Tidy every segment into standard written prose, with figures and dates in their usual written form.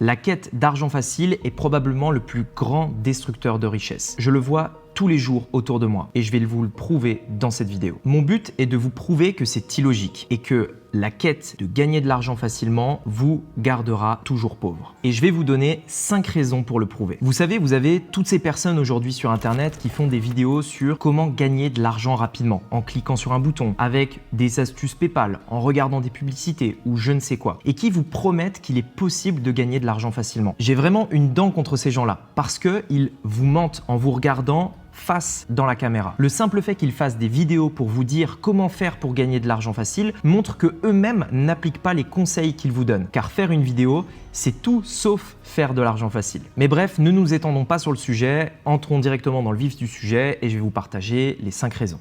La quête d'argent facile est probablement le plus grand destructeur de richesse. Je le vois tous les jours autour de moi et je vais vous le prouver dans cette vidéo. Mon but est de vous prouver que c'est illogique et que la quête de gagner de l'argent facilement vous gardera toujours pauvre. Et je vais vous donner 5 raisons pour le prouver. Vous savez, vous avez toutes ces personnes aujourd'hui sur Internet qui font des vidéos sur comment gagner de l'argent rapidement en cliquant sur un bouton, avec des astuces PayPal, en regardant des publicités ou je ne sais quoi, et qui vous promettent qu'il est possible de gagner de l'argent facilement. J'ai vraiment une dent contre ces gens-là parce qu'ils vous mentent en vous regardant face dans la caméra. Le simple fait qu'ils fassent des vidéos pour vous dire comment faire pour gagner de l'argent facile montre que eux-mêmes n'appliquent pas les conseils qu'ils vous donnent. Car faire une vidéo, c'est tout sauf faire de l'argent facile. Mais bref, ne nous étendons pas sur le sujet, entrons directement dans le vif du sujet et je vais vous partager les 5 raisons.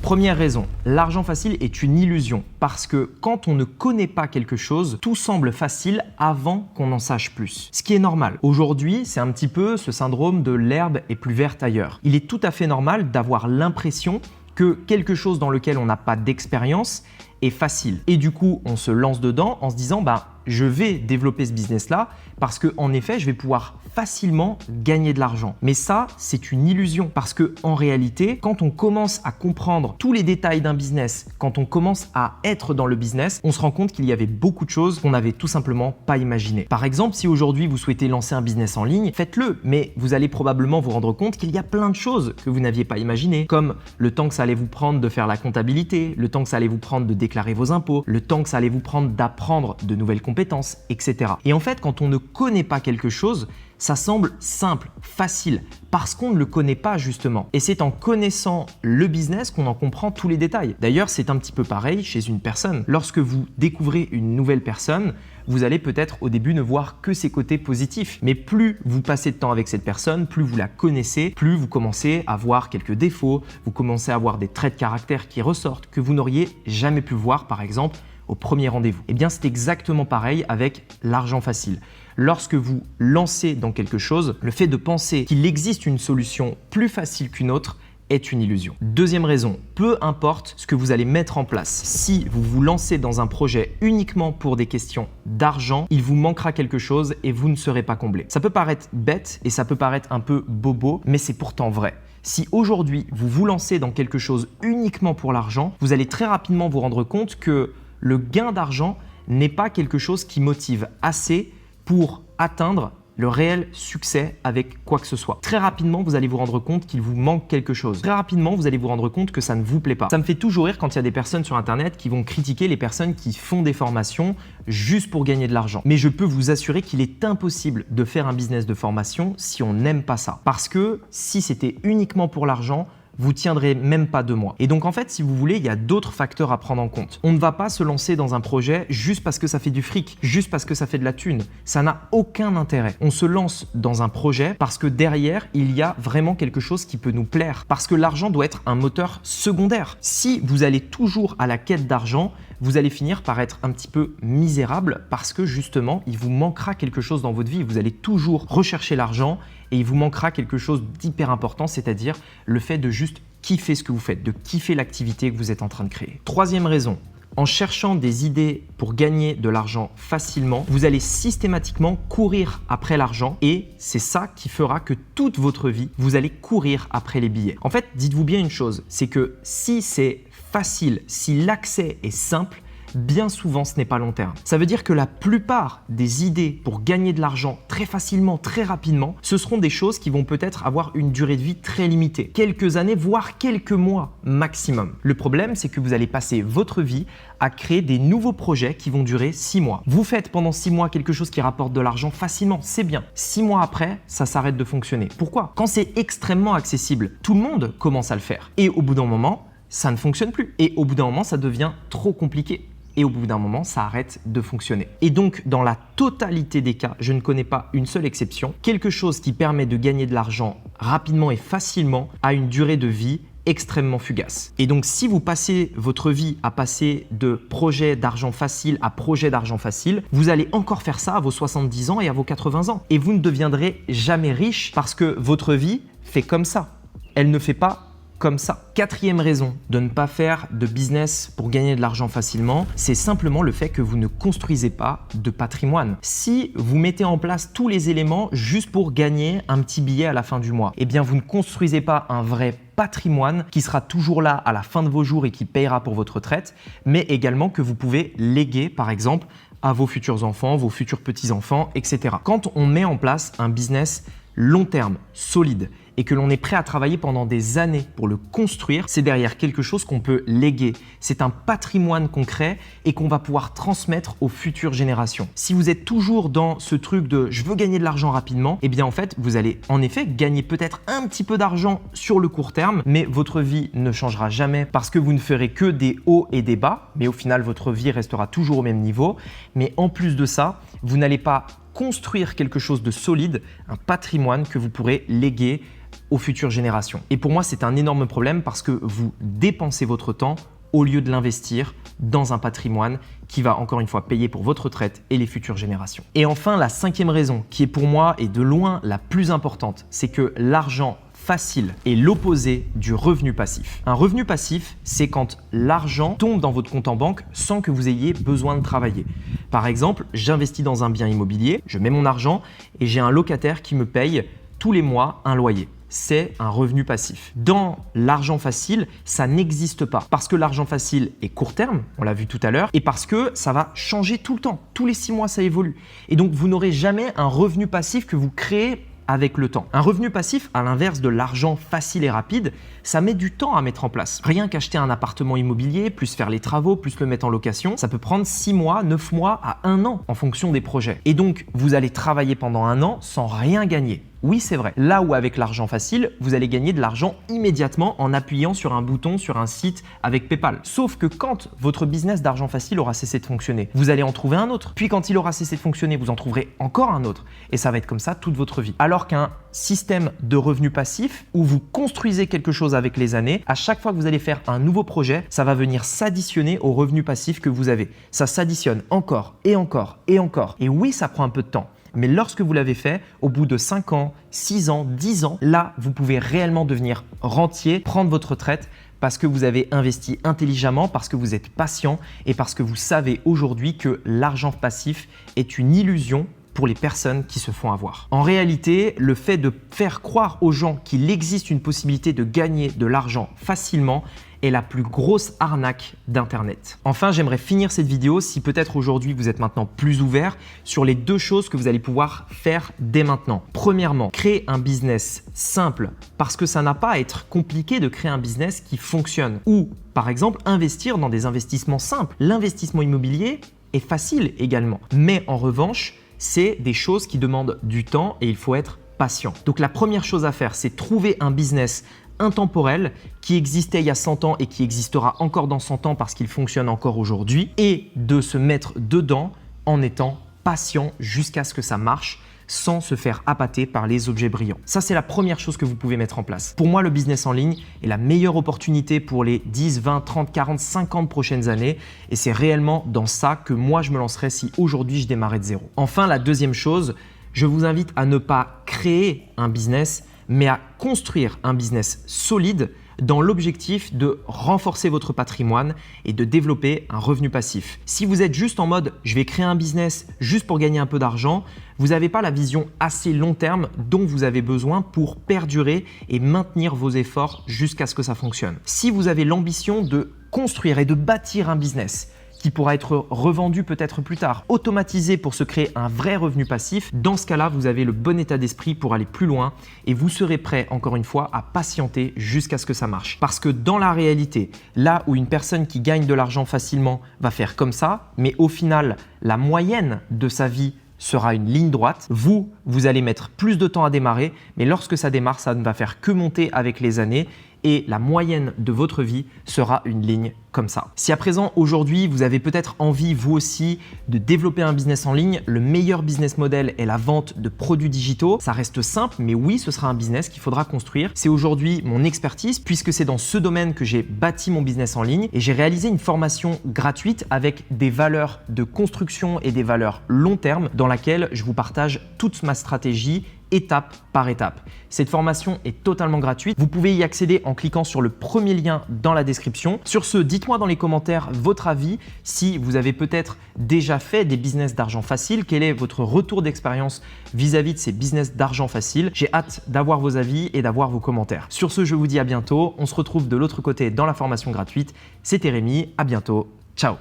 Première raison, l'argent facile est une illusion parce que quand on ne connaît pas quelque chose, tout semble facile avant qu'on en sache plus. Ce qui est normal. Aujourd'hui, c'est un petit peu ce syndrome de l'herbe est plus verte ailleurs. Il est tout à fait normal d'avoir l'impression que quelque chose dans lequel on n'a pas d'expérience est facile. Et du coup, on se lance dedans en se disant je vais développer ce business-là parce que en effet, je vais pouvoir facilement gagner de l'argent. Mais ça, c'est une illusion parce que en réalité, quand on commence à comprendre tous les détails d'un business, quand on commence à être dans le business, on se rend compte qu'il y avait beaucoup de choses qu'on n'avait tout simplement pas imaginées. Par exemple, si aujourd'hui vous souhaitez lancer un business en ligne, faites-le, mais vous allez probablement vous rendre compte qu'il y a plein de choses que vous n'aviez pas imaginées, comme le temps que ça allait vous prendre de faire la comptabilité, le temps que ça allait vous prendre de déclarer vos impôts, le temps que ça allait vous prendre d'apprendre de nouvelles compétences, etc. Et en fait, quand on ne connaît pas quelque chose, ça semble simple, facile, parce qu'on ne le connaît pas justement. Et c'est en connaissant le business qu'on en comprend tous les détails. D'ailleurs, c'est un petit peu pareil chez une personne. Lorsque vous découvrez une nouvelle personne, vous allez peut-être au début ne voir que ses côtés positifs. Mais plus vous passez de temps avec cette personne, plus vous la connaissez, plus vous commencez à voir quelques défauts, vous commencez à voir des traits de caractère qui ressortent que vous n'auriez jamais pu voir, par exemple, au premier rendez-vous. Eh bien, c'est exactement pareil avec l'argent facile. Lorsque vous lancez dans quelque chose, le fait de penser qu'il existe une solution plus facile qu'une autre est une illusion. Deuxième raison, peu importe ce que vous allez mettre en place, si vous vous lancez dans un projet uniquement pour des questions d'argent, il vous manquera quelque chose et vous ne serez pas comblé. Ça peut paraître bête et ça peut paraître un peu bobo, mais c'est pourtant vrai. Si aujourd'hui vous vous lancez dans quelque chose uniquement pour l'argent, vous allez très rapidement vous rendre compte que le gain d'argent n'est pas quelque chose qui motive assez pour atteindre le réel succès avec quoi que ce soit. Très rapidement, vous allez vous rendre compte qu'il vous manque quelque chose. Très rapidement, vous allez vous rendre compte que ça ne vous plaît pas. Ça me fait toujours rire quand il y a des personnes sur Internet qui vont critiquer les personnes qui font des formations juste pour gagner de l'argent. Mais je peux vous assurer qu'il est impossible de faire un business de formation si on n'aime pas ça. Parce que si c'était uniquement pour l'argent, vous tiendrez même pas 2 mois. Et donc en fait, si vous voulez, il y a d'autres facteurs à prendre en compte. On ne va pas se lancer dans un projet juste parce que ça fait du fric, juste parce que ça fait de la thune. Ça n'a aucun intérêt. On se lance dans un projet parce que derrière, il y a vraiment quelque chose qui peut nous plaire. Parce que l'argent doit être un moteur secondaire. Si vous allez toujours à la quête d'argent, vous allez finir par être un petit peu misérable parce que justement, il vous manquera quelque chose dans votre vie. Vous allez toujours rechercher l'argent et il vous manquera quelque chose d'hyper important, c'est-à-dire le fait de juste kiffer ce que vous faites, de kiffer l'activité que vous êtes en train de créer. Troisième raison, en cherchant des idées pour gagner de l'argent facilement, vous allez systématiquement courir après l'argent et c'est ça qui fera que toute votre vie, vous allez courir après les billets. En fait, dites-vous bien une chose, c'est que si c'est facile, si l'accès est simple, bien souvent ce n'est pas long terme. Ça veut dire que la plupart des idées pour gagner de l'argent très facilement, très rapidement, ce seront des choses qui vont peut-être avoir une durée de vie très limitée. Quelques années, voire quelques mois maximum. Le problème, c'est que vous allez passer votre vie à créer des nouveaux projets qui vont durer 6 mois. Vous faites pendant 6 mois quelque chose qui rapporte de l'argent facilement, c'est bien. 6 mois après, ça s'arrête de fonctionner. Pourquoi? Quand c'est extrêmement accessible, tout le monde commence à le faire. Et au bout d'un moment, ça ne fonctionne plus. Et au bout d'un moment, ça devient trop compliqué. Et au bout d'un moment, ça arrête de fonctionner. Et donc, dans la totalité des cas, je ne connais pas une seule exception, quelque chose qui permet de gagner de l'argent rapidement et facilement a une durée de vie extrêmement fugace. Et donc, si vous passez votre vie à passer de projet d'argent facile à projet d'argent facile, vous allez encore faire ça à vos 70 ans et à vos 80 ans. Et vous ne deviendrez jamais riche parce que votre vie fait comme ça. Elle ne fait pas comme ça. Quatrième raison de ne pas faire de business pour gagner de l'argent facilement, c'est simplement le fait que vous ne construisez pas de patrimoine. Si vous mettez en place tous les éléments juste pour gagner un petit billet à la fin du mois, eh bien vous ne construisez pas un vrai patrimoine qui sera toujours là à la fin de vos jours et qui payera pour votre retraite, mais également que vous pouvez léguer par exemple à vos futurs enfants, vos futurs petits-enfants, etc. Quand on met en place un business long terme, solide, et que l'on est prêt à travailler pendant des années pour le construire, c'est derrière quelque chose qu'on peut léguer. C'est un patrimoine qu'on crée et qu'on va pouvoir transmettre aux futures générations. Si vous êtes toujours dans ce truc de « je veux gagner de l'argent rapidement », eh bien en fait, vous allez en effet gagner peut-être un petit peu d'argent sur le court terme, mais votre vie ne changera jamais parce que vous ne ferez que des hauts et des bas, mais au final, votre vie restera toujours au même niveau. Mais en plus de ça, vous n'allez pas construire quelque chose de solide, un patrimoine que vous pourrez léguer aux futures générations. Et pour moi, c'est un énorme problème parce que vous dépensez votre temps au lieu de l'investir dans un patrimoine qui va encore une fois payer pour votre retraite et les futures générations. Et enfin, la cinquième raison qui est pour moi et de loin la plus importante, c'est que l'argent facile est l'opposé du revenu passif. Un revenu passif, c'est quand l'argent tombe dans votre compte en banque sans que vous ayez besoin de travailler. Par exemple, j'investis dans un bien immobilier, je mets mon argent et j'ai un locataire qui me paye tous les mois un loyer. C'est un revenu passif. Dans l'argent facile, ça n'existe pas parce que l'argent facile est court terme, on l'a vu tout à l'heure, et parce que ça va changer tout le temps. Tous les 6 mois, ça évolue. Et donc, vous n'aurez jamais un revenu passif que vous créez avec le temps. Un revenu passif, à l'inverse de l'argent facile et rapide, ça met du temps à mettre en place. Rien qu'acheter un appartement immobilier, plus faire les travaux, plus le mettre en location, ça peut prendre 6 mois, 9 mois à 1 an en fonction des projets. Et donc, vous allez travailler pendant 1 an sans rien gagner. Oui, c'est vrai. Là où avec l'argent facile, vous allez gagner de l'argent immédiatement en appuyant sur un bouton sur un site avec PayPal. Sauf que quand votre business d'argent facile aura cessé de fonctionner, vous allez en trouver un autre. Puis quand il aura cessé de fonctionner, vous en trouverez encore un autre. Et ça va être comme ça toute votre vie. Alors qu'un système de revenus passif où vous construisez quelque chose avec les années, à chaque fois que vous allez faire un nouveau projet, ça va venir s'additionner aux revenus passifs que vous avez. Ça s'additionne encore et encore et encore. Et oui, ça prend un peu de temps. Mais lorsque vous l'avez fait, au bout de 5 ans, 6 ans, 10 ans, là, vous pouvez réellement devenir rentier, prendre votre retraite parce que vous avez investi intelligemment, parce que vous êtes patient et parce que vous savez aujourd'hui que l'argent passif est une illusion pour les personnes qui se font avoir. En réalité, le fait de faire croire aux gens qu'il existe une possibilité de gagner de l'argent facilement est la plus grosse arnaque d'Internet. Enfin, j'aimerais finir cette vidéo si peut-être aujourd'hui vous êtes maintenant plus ouvert sur les 2 choses que vous allez pouvoir faire dès maintenant. Premièrement, créer un business simple parce que ça n'a pas à être compliqué de créer un business qui fonctionne. Ou par exemple, investir dans des investissements simples. L'investissement immobilier est facile également. Mais en revanche, c'est des choses qui demandent du temps et il faut être patient. Donc la première chose à faire, c'est trouver un business intemporel qui existait il y a 100 ans et qui existera encore dans 100 ans parce qu'il fonctionne encore aujourd'hui et de se mettre dedans en étant patient jusqu'à ce que ça marche sans se faire appâter par les objets brillants. Ça, c'est la première chose que vous pouvez mettre en place. Pour moi, le business en ligne est la meilleure opportunité pour les 10, 20, 30, 40, 50 prochaines années et c'est réellement dans ça que moi, je me lancerais si aujourd'hui je démarrais de zéro. Enfin, la deuxième chose, je vous invite à ne pas créer un business mais à construire un business solide dans l'objectif de renforcer votre patrimoine et de développer un revenu passif. Si vous êtes juste en mode « je vais créer un business juste pour gagner un peu d'argent », vous n'avez pas la vision assez long terme dont vous avez besoin pour perdurer et maintenir vos efforts jusqu'à ce que ça fonctionne. Si vous avez l'ambition de construire et de bâtir un business qui pourra être revendu peut-être plus tard, automatisé pour se créer un vrai revenu passif, dans ce cas-là, vous avez le bon état d'esprit pour aller plus loin et vous serez prêt, encore une fois, à patienter jusqu'à ce que ça marche. Parce que dans la réalité, là où une personne qui gagne de l'argent facilement va faire comme ça, mais au final, la moyenne de sa vie sera une ligne droite. Vous allez mettre plus de temps à démarrer, mais lorsque ça démarre, ça ne va faire que monter avec les années et la moyenne de votre vie sera une ligne comme ça. Si à présent, aujourd'hui, vous avez peut-être envie, vous aussi, de développer un business en ligne, le meilleur business model est la vente de produits digitaux. Ça reste simple, mais oui, ce sera un business qu'il faudra construire. C'est aujourd'hui mon expertise puisque c'est dans ce domaine que j'ai bâti mon business en ligne et j'ai réalisé une formation gratuite avec des valeurs de construction et des valeurs long terme dans laquelle je vous partage toute ma stratégie étape par étape. Cette formation est totalement gratuite. Vous pouvez y accéder en cliquant sur le premier lien dans la description. Sur ce, dites-moi dans les commentaires votre avis, si vous avez peut-être déjà fait des business d'argent facile, quel est votre retour d'expérience vis-à-vis de ces business d'argent facile. J'ai hâte d'avoir vos avis et d'avoir vos commentaires. Sur ce, je vous dis à bientôt. On se retrouve de l'autre côté dans la formation gratuite. C'était Rémi, à bientôt. Ciao.